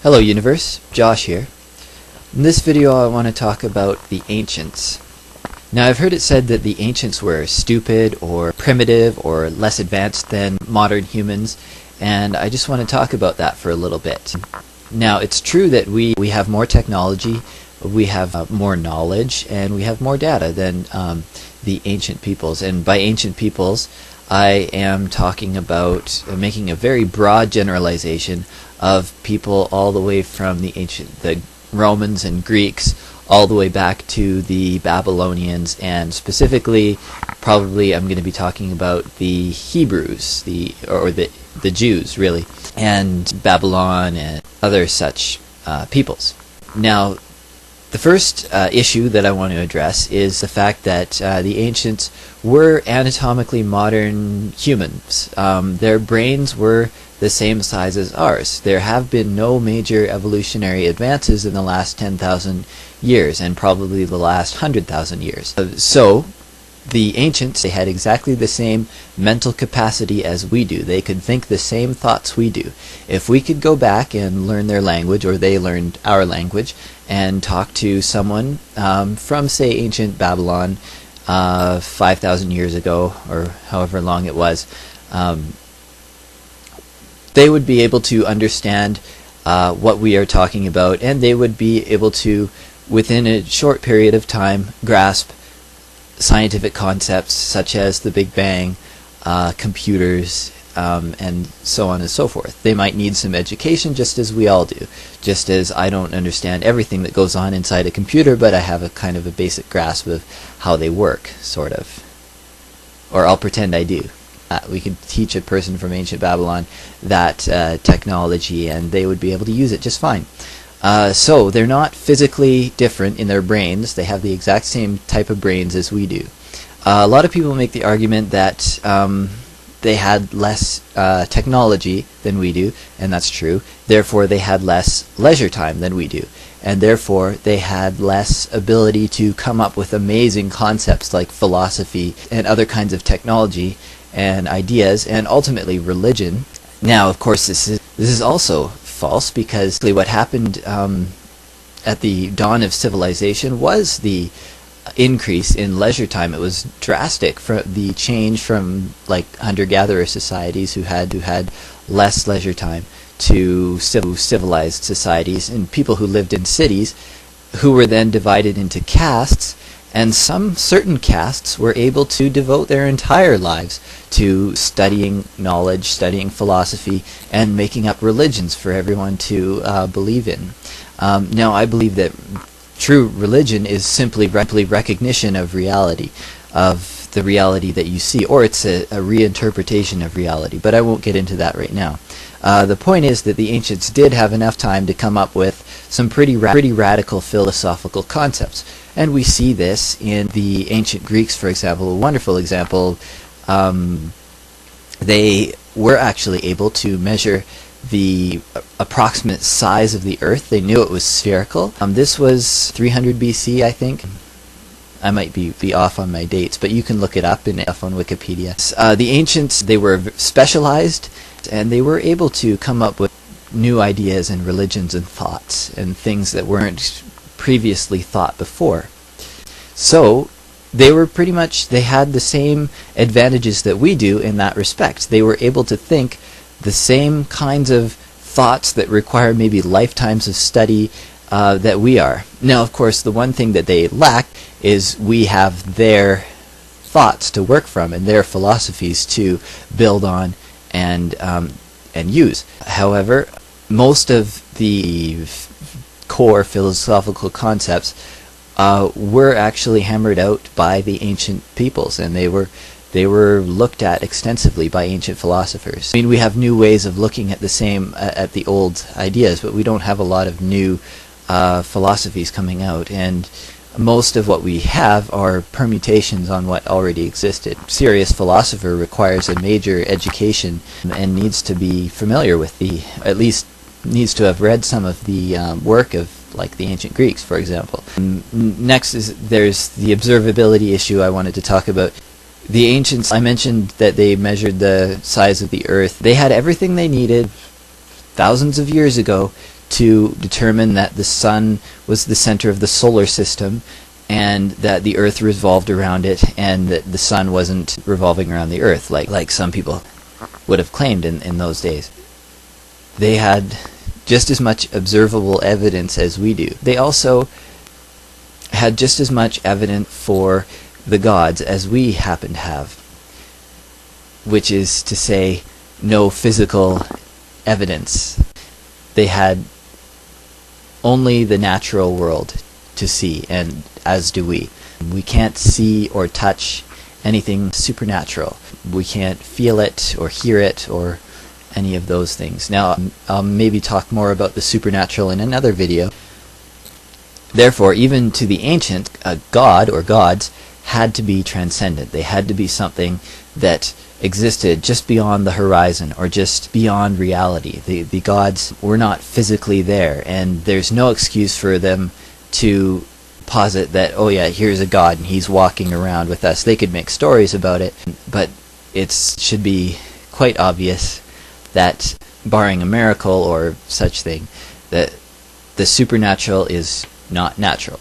Hello universe, Josh here. In this video I want to talk about the ancients. Now I've heard it said that the ancients were stupid or primitive or less advanced than modern humans, and I just want to talk about that for a little bit. Now it's true that we have more technology, we have more knowledge, and we have more data than the ancient peoples. And by ancient peoples I am talking about making a very broad generalization of people all the way from the Romans and Greeks all the way back to the Babylonians, and specifically probably I'm going to be talking about the Hebrews, the Jews really, and Babylon and other such peoples. Now the first issue that I want to address is the fact that the ancients were anatomically modern humans. Their brains were the same size as ours. There have been no major evolutionary advances in the last 10,000 years, and probably the last 100,000 years. So the ancients, they had exactly the same mental capacity as we do. They could think the same thoughts we do. If we could go back and learn their language, or they learned our language, and talk to someone from, say, ancient Babylon 5,000 years ago, or however long it was, they would be able to understand what we are talking about, and they would be able to, within a short period of time, grasp scientific concepts such as the Big Bang, computers, and so on and so forth. They might need some education, just as we all do. Just as I don't understand everything that goes on inside a computer, but I have a kind of a basic grasp of how they work, sort of. Or I'll pretend I do. We could teach a person from ancient Babylon that technology, and they would be able to use it just fine. So they're not physically different in their brains. They have the exact same type of brains as we do. A lot of people make the argument that they had less technology than we do, and that's true. Therefore they had less leisure time than we do, and therefore they had less ability to come up with amazing concepts like philosophy and other kinds of technology and ideas, and ultimately religion. Now of course this is also false, because what happened at the dawn of civilization was the increase in leisure time. It was drastic, for the change from like hunter-gatherer societies who had less leisure time to civilized societies, and people who lived in cities who were then divided into castes, and some certain castes were able to devote their entire lives to studying knowledge, studying philosophy, and making up religions for everyone to believe in. Now I believe that true religion is simply recognition of reality, of the reality that you see, or it's a reinterpretation of reality, but I won't get into that right now. The point is that the ancients did have enough time to come up with some pretty radical philosophical concepts, and we see this in the ancient Greeks, for example. A wonderful example. They were actually able to measure the approximate size of the Earth. They knew it was spherical. This was 300 BC, I think. I might be off on my dates, but you can look it up on Wikipedia. The ancients, they were specialized, and they were able to come up with new ideas and religions and thoughts and things that weren't previously thought before. So they were they had the same advantages that we do in that respect. They were able to think the same kinds of thoughts that require maybe lifetimes of study that we are. Now of course the one thing that they lack is we have their thoughts to work from and their philosophies to build on and use. However, most of the core philosophical concepts were actually hammered out by the ancient peoples, and they were looked at extensively by ancient philosophers. I mean, we have new ways of looking at the old ideas, but we don't have a lot of new philosophies coming out, and most of what we have are permutations on what already existed. A serious philosopher requires a major education and needs to be familiar with at least needs to have read some of the work of like the ancient Greeks, for example. Next there's the observability issue I wanted to talk about. The ancients, I mentioned that they measured the size of the Earth. They had everything they needed thousands of years ago to determine that the sun was the center of the solar system and that the earth revolved around it and that the sun wasn't revolving around the earth like some people would have claimed in those days. They had just as much observable evidence as we do. They also had just as much evidence for the gods as we happen to have, which is to say, no physical evidence. They had only the natural world to see, and as do we. We can't see or touch anything supernatural. We can't feel it or hear it or any of those things. Now, I'll maybe talk more about the supernatural in another video. Therefore, even to the ancient, a god or gods had to be transcendent. They had to be something that existed just beyond the horizon or just beyond reality. The gods were not physically there, and there's no excuse for them to posit that, oh yeah, here's a god and he's walking around with us. They could make stories about it, but it should be quite obvious that, barring a miracle or such thing, that the supernatural is not natural.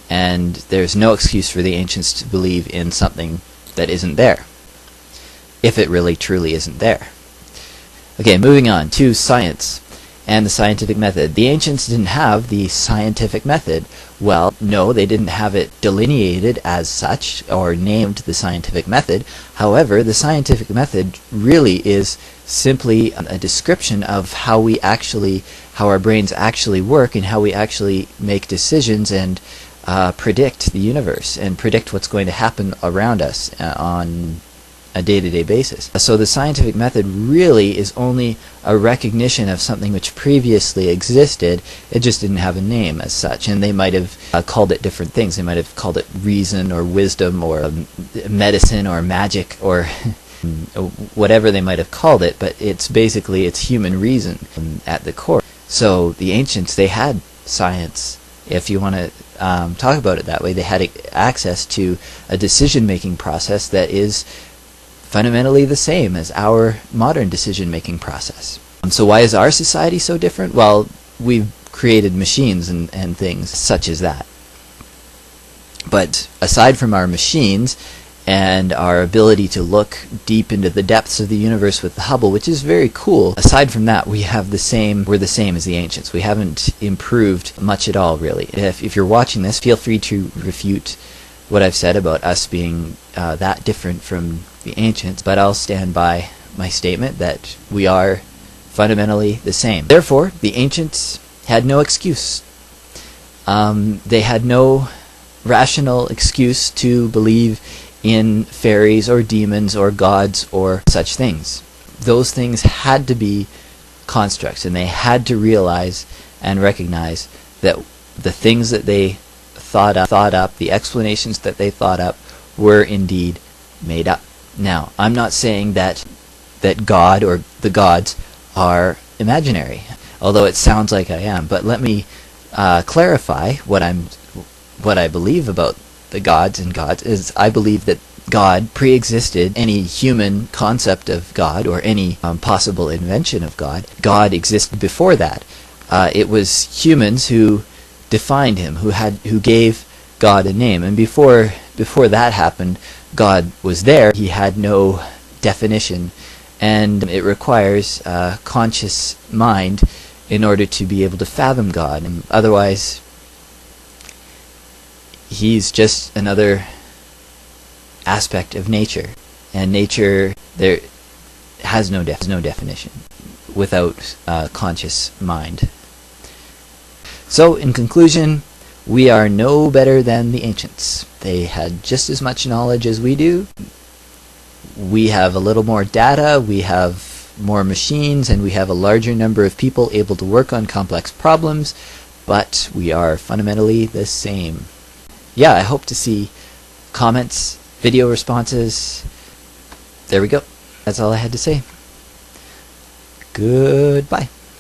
And there's no excuse for the ancients to believe in something that isn't there, if it really truly isn't there. Okay, moving on to science and the scientific method. The ancients didn't have the scientific method. Well, no, they didn't have it delineated as such or named the scientific method. However, the scientific method really is simply a description of how our brains actually work and how we actually make decisions and predict the universe and predict what's going to happen around us on a day-to-day basis. So the scientific method really is only a recognition of something which previously existed. It just didn't have a name as such, and they might have called it different things. They might have called it reason or wisdom or medicine or magic or whatever they might have called it, but it's human reason at the core. So the ancients, they had science, if you want to talk about it that way. They had access to a decision-making process that is fundamentally the same as our modern decision-making process. So why is our society so different? Well, we've created machines and things such as that. But aside from our machines and our ability to look deep into the depths of the universe with the Hubble, which is very cool, aside from that, we're the same as the ancients. We haven't improved much at all, really. If you're watching this, feel free to refute what I've said about us being that different from the ancients, but I'll stand by my statement that we are fundamentally the same. Therefore, the ancients had no excuse. They had no rational excuse to believe in fairies or demons or gods or such things. Those things had to be constructs, and they had to realize and recognize that the things that they thought up, the explanations that they thought up, were indeed made up. Now, I'm not saying that God or the gods are imaginary, although it sounds like I am, but let me clarify what I believe about the gods and gods is I believe that God pre-existed any human concept of God or any possible invention of God. God existed before that. It was humans who defined him, who gave God a name, and before that happened, God was there. He had no definition, and it requires a conscious mind in order to be able to fathom God, and otherwise he's just another aspect of nature, and nature there has no definition without a conscious mind. So in conclusion, we are no better than the ancients. They had just as much knowledge as we do. We have a little more data, we have more machines, and we have a larger number of people able to work on complex problems, but we are fundamentally the same. Yeah, I hope to see comments, video responses. There we go. That's all I had to say. Goodbye.